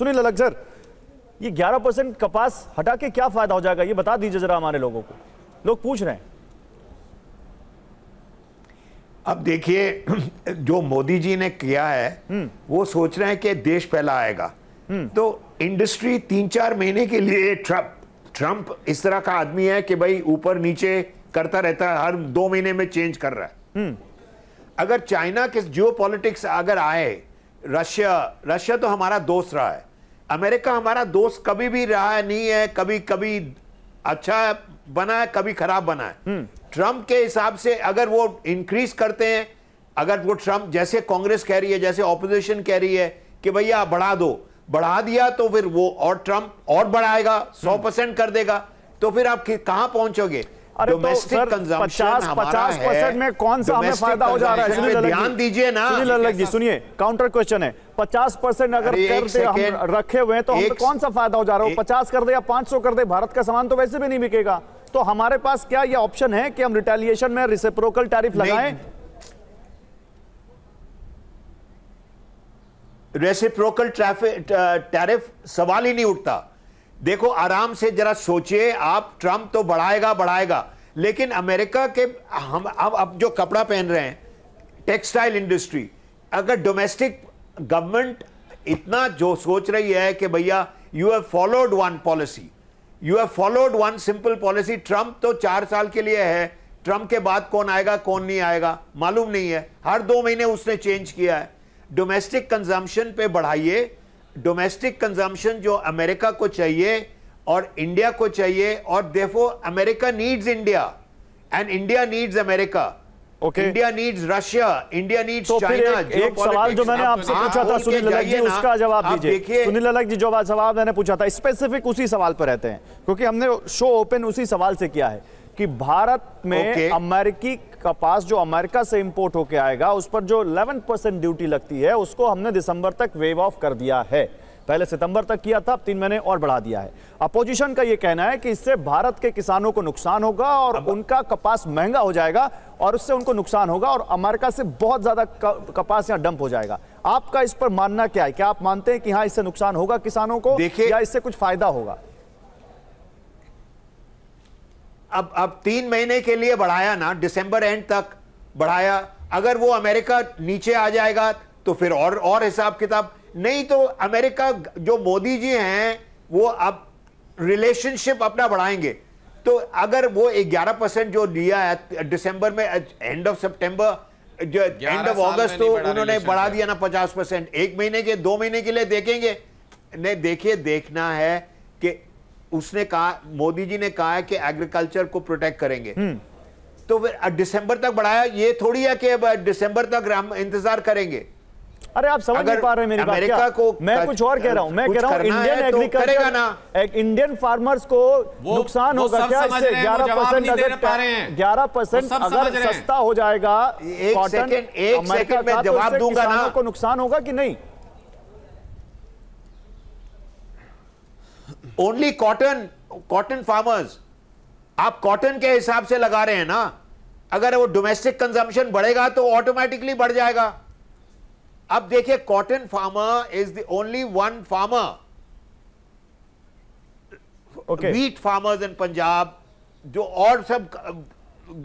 सुनील अलग सर, ये 11% कपास हटा के क्या फायदा हो जाएगा, ये बता दीजिए जरा हमारे लोगों को, लोग पूछ रहे हैं। अब देखिए, जो मोदी जी ने किया है वो सोच रहे हैं कि देश पहला आएगा, तो इंडस्ट्री 3-4 महीने के लिए ट्रंप इस तरह का आदमी है कि भाई ऊपर नीचे करता रहता है, हर 2 महीने में चेंज कर रहा है। अगर चाइना के जियोपॉलिटिक्स अगर आए, रशिया तो हमारा दोस्त रहा है, अमेरिका हमारा दोस्त कभी भी रहा नहीं है, कभी कभी अच्छा बना है, कभी खराब बना है। ट्रंप के हिसाब से अगर वो इंक्रीज करते हैं, अगर वो ट्रंप जैसे कांग्रेस कह रही है, जैसे ऑपोजिशन कह रही है कि भैया बढ़ा दो, बढ़ा दिया तो फिर वो और ट्रंप और बढ़ाएगा, 100% कर देगा, तो फिर आप कहां पहुंचोगे? डोमेस्टिक कंजम्पशन 50% में कौन सा हमें फायदा हो जा रहा है? सुनील ध्यान दीजिए ना, सुनील अलग जी सुनिए, काउंटर क्वेश्चन है, 50% अगर कर दे हम रखे हुए हैं तो हमें कौन सा फायदा हो जा रहा है? 50 कर दे या 500 कर दे, भारत का सामान तो वैसे भी नहीं बिकेगा। तो हमारे पास क्या ये ऑप्शन है कि हम रिटेलिएशन में रेसिप्रोकल टैरिफ लगाएं? रेसिप्रोकल टैरिफ सवाल ही नहीं उठता। देखो, आराम से जरा सोचिए आप, ट्रंप तो बढ़ाएगा, लेकिन अमेरिका के हम अब जो कपड़ा पहन रहे हैं, टेक्सटाइल इंडस्ट्री, अगर डोमेस्टिक गवर्नमेंट इतना जो सोच रही है कि भैया you have followed one policy, you have followed one simple policy. Trump तो 4 साल के लिए है, ट्रंप के बाद कौन आएगा कौन नहीं आएगा मालूम नहीं है, हर 2 महीने उसने चेंज किया है। डोमेस्टिक कंजम्पशन पे बढ़ाइए, डोमेस्टिक कंजम्पशन जो अमेरिका को चाहिए और इंडिया को चाहिए, और therefore America needs India and India needs America, India needs Russia, India needs China. एक सवाल जो मैंने आपसे पूछा था सुनील अलग जी, उसका जवाब दीजिए। सुनील अलग जी, जो सवाल मैंने पूछा था स्पेसिफिक उसी सवाल पर रहते हैं, क्योंकि हमने शो ओपन उसी सवाल से किया है कि भारत में अमेरिकी कपास जो अमेरिका से इंपोर्ट होकर आएगा उस पर जो 11% ड्यूटी लगती है उसको हमने दिसंबर तक वेव ऑफ कर दिया है। पहले सितंबर तक किया था, अब 3 महीने और बढ़ा दिया है। अपोजिशन का यह कहना है कि इससे भारत के किसानों को नुकसान होगा और उनका कपास महंगा हो जाएगा और उससे उनको नुकसान होगा और अमेरिका से बहुत ज्यादा कपास यहां डंप हो जाएगा। आपका इस पर मानना क्या है? क्या आप मानते हैं कि हाँ इससे नुकसान होगा किसानों को या इससे कुछ फायदा होगा? अब 3 महीने के लिए बढ़ाया ना, दिसंबर एंड तक बढ़ाया, अगर वो अमेरिका नीचे आ जाएगा तो फिर और हिसाब किताब नहीं। तो अमेरिका जो मोदी जी हैं वो अब रिलेशनशिप अपना बढ़ाएंगे, तो अगर वो 11% जो दिया है दिसंबर में, एंड ऑफ सितंबर, जो एंड ऑफ अगस्त, तो उन्होंने बढ़ा दिया ना 50%, 1 महीने के 2 महीने के लिए देखेंगे नहीं। देखिए, देखना है कि उसने कहा, मोदी जी ने कहा है कि एग्रीकल्चर को प्रोटेक्ट करेंगे, तो फिर दिसंबर तक बढ़ाया। ये थोड़ी है कि दिसंबर तक हम इंतजार करेंगे। अरे आप समझ नहीं पा रहे मेरी बात क्या? मैं कुछ और कह रहा हूं, मैं कह रहा हूं इंडियन एग्रीकल्चर, इंडियन फार्मर्स को नुकसान होगा क्या इससे? 11% अगर 11% अगर सस्ता हो जाएगा कॉटन, एक सेकंड में जवाब दूंगा ना, को नुकसान होगा कि नहीं? ओनली कॉटन फार्मर्स, आप कॉटन के हिसाब से लगा रहे हैं ना। अगर वो डोमेस्टिक कंजम्पशन बढ़ेगा तो ऑटोमेटिकली बढ़ जाएगा। अब देखिए, cotton farmer is the only one farmer, wheat farmers in Punjab, जो और सब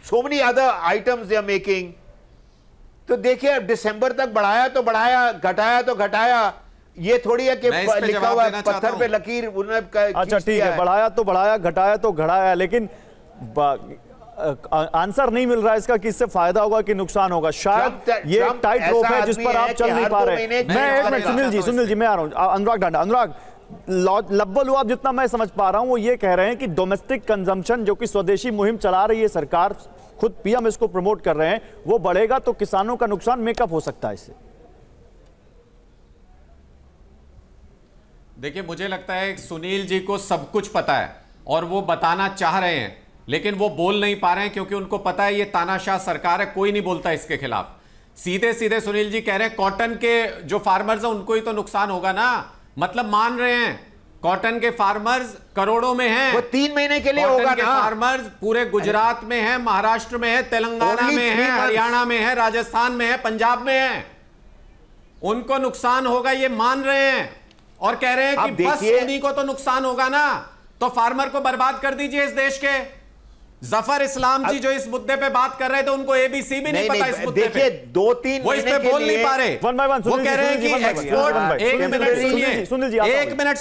so many other items they are making. तो देखिए, दिसंबर तक बढ़ाया तो बढ़ाया, घटाया तो घटाया। ये थोड़ी है कि लिखा हुआ पत्थर पे लकीर उन्होंने। अच्छा ठीक है, बढ़ाया तो बढ़ाया, घटाया तो घटाया, लेकिन आंसर नहीं मिल रहा है इसका कि इससे फायदा होगा कि नुकसान होगा। शायद ये टाइट रोप है जिस पर आप चल नहीं पा रहे। मैं एक मिनट, सुनील जी मैं आ रहा हूं। अनुराग डांडा, अनुराग, लब्बल हुआ जितना मैं समझ पा रहा हूं वो ये कह रहे हैं कि डोमेस्टिक कंजम्पशन जो कि स्वदेशी मुहिम चला रही है सरकार, खुद पीएम इसको प्रमोट कर रहे हैं, वो बढ़ेगा तो किसानों का नुकसान मेकअप हो सकता है इससे। देखिए, मुझे लगता है सुनील जी को सब कुछ पता है और वो बताना चाह रहे हैं, लेकिन वो बोल नहीं पा रहे हैं क्योंकि उनको पता है ये तानाशाह सरकार है, कोई नहीं बोलता इसके खिलाफ। सीधे सीधे सुनील जी कह रहे हैं कॉटन के जो फार्मर्स हैं उनको ही तो नुकसान होगा ना। मतलब मान रहे हैं कॉटन के फार्मर्स करोड़ों में हैं, वो 3 महीने के लिए होगा ना। फार्मर्स पूरे गुजरात में है, महाराष्ट्र में है, तेलंगाना में है, हरियाणा में है, राजस्थान में है, पंजाब में है, उनको नुकसान होगा ये मान रहे हैं। और कह रहे हैं कि बस उन्हीं को तो नुकसान होगा ना, तो फार्मर को बर्बाद कर दीजिए इस देश के। जफर इस्लाम जी जो इस मुद्दे पे बात कर रहे थे, उनको एबीसी भी नहीं पता इस मुद्दे पे। देखिए 2-3 वो इस पे बोल नहीं पा रहे। वो कह रहे हैं कि एक्सपोर्ट, एक मिनट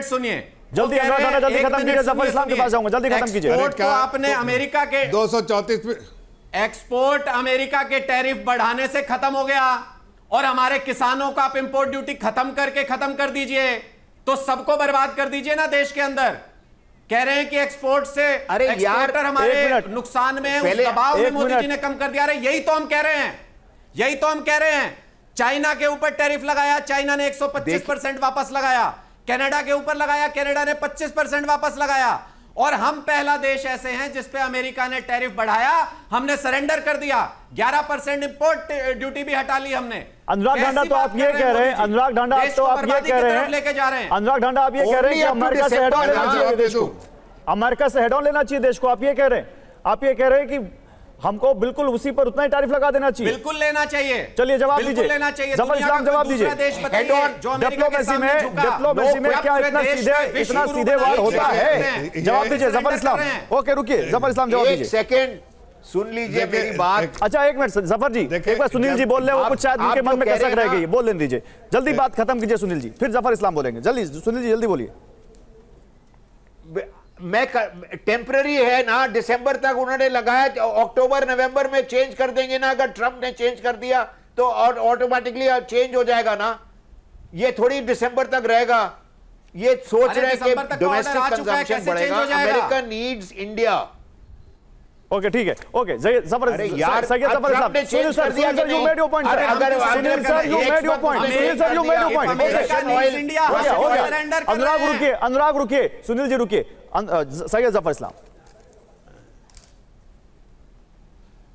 सुनिए जल्दी जल्दी खत्म कीजिए, जफर इस्लाम के पास जाऊंगा, जल्दी खत्म कीजिए। एक्सपोर्ट को आपने अमेरिका के 234 एक्सपोर्ट अमेरिका के टैरिफ बढ़ाने से खत्म हो गया, और हमारे किसानों का आप इंपोर्ट ड्यूटी खत्म कर दीजिए, तो सबको बर्बाद कर दीजिए ना देश के अंदर। कह रहे हैं कि एक्सपोर्ट से एक्सपोर्टर हमारे नुकसान में, उस दबाव में मोदी जी ने कम कर दिया। यही तो हम कह रहे हैं। चाइना के ऊपर टैरिफ लगाया, चाइना ने 125% वापस लगाया। कनाडा के ऊपर लगाया, कनाडा ने 25% वापस लगाया। और हम पहला देश ऐसे हैं जिस पे अमेरिका ने टैरिफ बढ़ाया, हमने सरेंडर कर दिया। 11% इंपोर्ट ड्यूटी भी हटा ली हमने। अनुराग ढांडा तो आप ये कह रहे हैं, अनुराग ढांडा तो आप ये कह रहे हैं, लेके जा रहे हैं। अनुराग ढांडा आप ये कह रहे हैं कि अमेरिका से हेड ऑन लेना चाहिए देश को, अमेरिका से हेड ऑन लेना चाहिए देश को, आप ये कह रहे हैं। आप ये कह रहे हैं कि हमको बिल्कुल उसी पर उतना ही टैरिफ लगा देना चाहिए। बिल्कुल लेना चाहिए। चलिए जवाब दीजिए, लेना चाहिए। जफर इस्लाम जवाब दीजिए। डिप्लोमेसी में क्या इतना सीधे वार होता है? जवाब दीजिए जफर इस्लाम। ओके रुकिए, जफर इस्लाम जवाब दीजिए। सेकंड सुन लीजिए मेरी बात। अच्छा एक मिनट जफर जी, एक बार सुनील जी बोल रहे हैं, वो कुछ शायद उनके मन में कसक रह गई, बोल लेने दीजिए। जल्दी बात खत्म कीजिए सुनील जी, फिर जफर इस्लाम बोलेंगे। जल्दी सुनील जी जल्दी बोलिए। मैं टेम्पररी है ना, दिसंबर तक उन्होंने लगाया, अक्टूबर नवंबर में चेंज कर देंगे ना। अगर ट्रंप ने चेंज कर दिया तो ऑटोमेटिकली चेंज हो जाएगा ना। ये थोड़ी दिसंबर तक रहेगा। ये सोच रहे हैं कि डोमेस्टिक कंजम्पशन बढ़ेगा। America needs India. ओके ठीक है, ओके जफर यार sir Zafar Islam, Sunil sir you made your point. अगर Sunil sir you made your point, Sunil sir you made your point. Anurag रुकिए, सुनील जी रुकिए, सैयद जफर इस्लाम।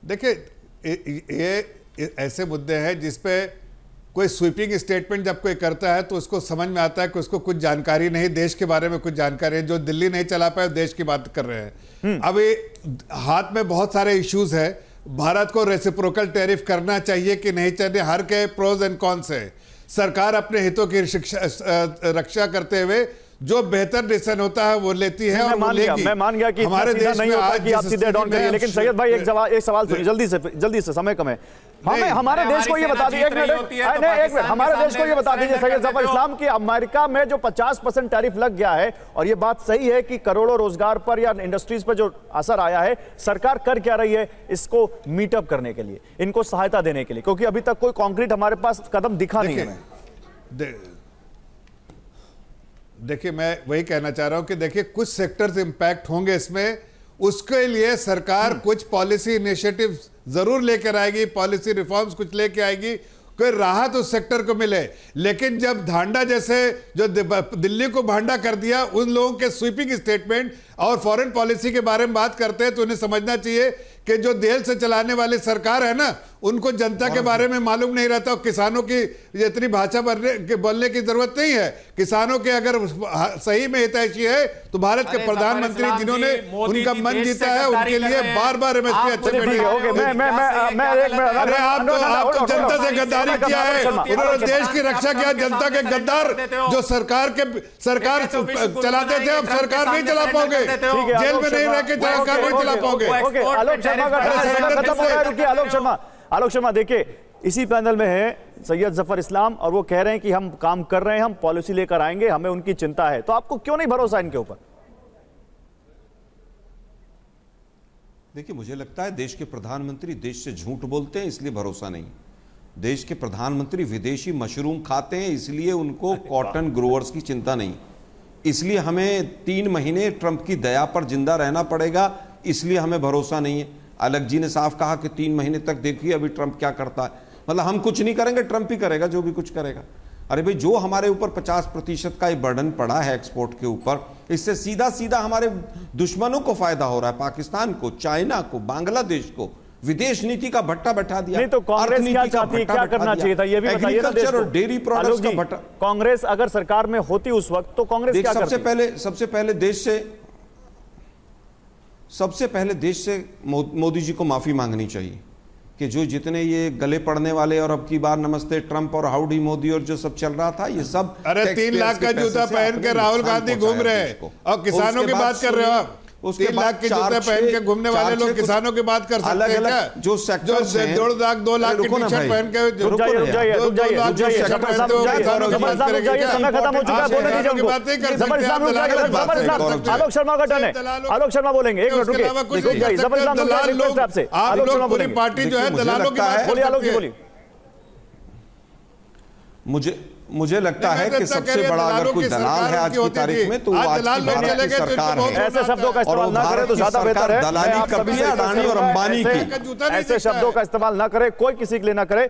देखिए ये ऐसे मुद्दे हैं जिसपे कोई स्वीपिंग स्टेटमेंट जब कोई करता है तो उसको समझ में आता है कि उसको कुछ जानकारी नहीं, देश के बारे में कुछ जानकारी है। जो दिल्ली नहीं चला पाए देश की बात कर रहे हैं। अभी हाथ में बहुत सारे इश्यूज है। भारत को रेसिप्रोकल टैरिफ करना चाहिए कि नहीं चाहिए, हर के प्रोज एंड कॉन्स है। सरकार अपने हितों की रक्षा करते हुए जो बेहतर डिसीजन होता है वो लेती है और वो लेगी। मैं मान गया कि हमारे देश नहीं होता कि आप सीधे डाउन करिए, लेकिन सैयद भाई एक सवाल सुनिए जल्दी से समय कम है। हमारे देश को ये बता दीजिए, एक मिनट हमारे देश को ये बता दीजिए सैयद जफर इस्लाम की अमेरिका में जो 50% टैरिफ लग गया है, और ये बात सही है कि करोड़ों रोजगार पर या इंडस्ट्रीज पर जो असर आया है, सरकार कर क्या रही है इसको मीटअप करने के लिए, इनको सहायता देने के लिए? क्योंकि अभी तक कोई कॉन्क्रीट हमारे पास कदम दिखा नहीं है। देखिए मैं वही कहना चाह रहा हूं कि देखिए कुछ सेक्टर्स इंपैक्ट होंगे इसमें, उसके लिए सरकार कुछ पॉलिसी इनिशिएटिव जरूर लेकर आएगी, पॉलिसी रिफॉर्म्स कुछ लेकर आएगी, कोई राहत उस सेक्टर को मिले। लेकिन जब धांडा जैसे जो दिल्ली को भांडा कर दिया, उन लोगों के स्वीपिंग स्टेटमेंट और फॉरेन पॉलिसी के बारे में बात करते हैं तो उन्हें समझना चाहिए कि जो देश से चलाने वाली सरकार है ना, उनको जनता के बारे में मालूम नहीं रहता। और किसानों की इतनी भाषा बोलने की जरूरत नहीं है। किसानों के अगर सही में हितैषी है तो भारत के प्रधानमंत्री जिन्होंने उनका मन जीता है, उनके लिए बार बार एमएसपी अच्छे अरे आप तो जनता से गद्दारी किया है, उन्होंने देश की रक्षा किया। जनता के गद्दार जो सरकार चलाते थे, अब सरकार नहीं चला पाओगे, जेल में नहीं रह के सरकार नहीं चला पाओगे। आलोक शर्मा देखिए इसी पैनल में है सैयद जफर इस्लाम, और वो कह रहे हैं कि हम काम कर रहे हैं, हम पॉलिसी लेकर आएंगे, हमें उनकी चिंता है। तो आपको क्यों नहीं भरोसा इनके ऊपर? देखिए मुझे लगता है देश के प्रधानमंत्री देश से झूठ बोलते हैं इसलिए भरोसा नहीं। देश के प्रधानमंत्री विदेशी मशरूम खाते हैं इसलिए उनको कॉटन ग्रोअर्स की चिंता नहीं। इसलिए हमें 3 महीने ट्रंप की दया पर जिंदा रहना पड़ेगा, इसलिए हमें भरोसा नहीं है। अलग जी ने साफ कहा कि 3 महीने तक देखिए अभी ट्रंप क्या करता है, मतलब हम कुछ नहीं करेंगे, ट्रंप ही करेगा जो भी कुछ करेगा। अरे भाई जो हमारे ऊपर 50% का बर्डन पड़ा है एक्सपोर्ट के ऊपर, इससे सीधा सीधा हमारे दुश्मनों को फायदा हो रहा है, पाकिस्तान को, चाइना को, बांग्लादेश को। विदेश नीति का भट्टा बैठा दिया। नहीं तो कांग्रेस क्या चाहती है, क्या करना चाहिए था ये भी बताइए। एग्रीकल्चर और डेयरी प्रोडक्ट्स का भट्टा। कांग्रेस अगर सरकार में होती उस वक्त तो कांग्रेस क्या करती? सबसे पहले देश से मोदी जी को माफी मांगनी चाहिए कि जो जितने ये गले पड़ने वाले और अब की बार नमस्ते ट्रंप और हाउडी मोदी और जो सब चल रहा था, ये सब अरे 3 लाख का जूता पहन के राहुल गांधी घूम रहे हैं और किसानों की बात कर रहे हो आप। 3 लाख के जूते पहन के घूमने वाले लोग किसानों की बात कर सकते हैं क्या? जो सेक्टर्स हैं, 2 लाख के टी शर्ट पहन के रुक जाइए समय खत्म हो चुका है, बोलने दीजिए उनको। आलोक शर्मा का टर्न है, आलोक शर्मा बोलेंगे। एक मिनट रुकिए, आलोक शर्मा बोलेंगे। पार्टी जो है दलालों की बात, बोलिए आलोक जी बोलिए। मुझे लगता है कि सबसे बड़ा अगर कोई दलाल है आज की तारीख में तो वो आज की भारत की सरकार है। ऐसे शब्दों का इस्तेमाल ना करें तो ज्यादा बेहतर है। दलाली कभी अडानी और अंबानी की, ऐसे शब्दों का इस्तेमाल ना करें, कोई किसी के लिए ना करे।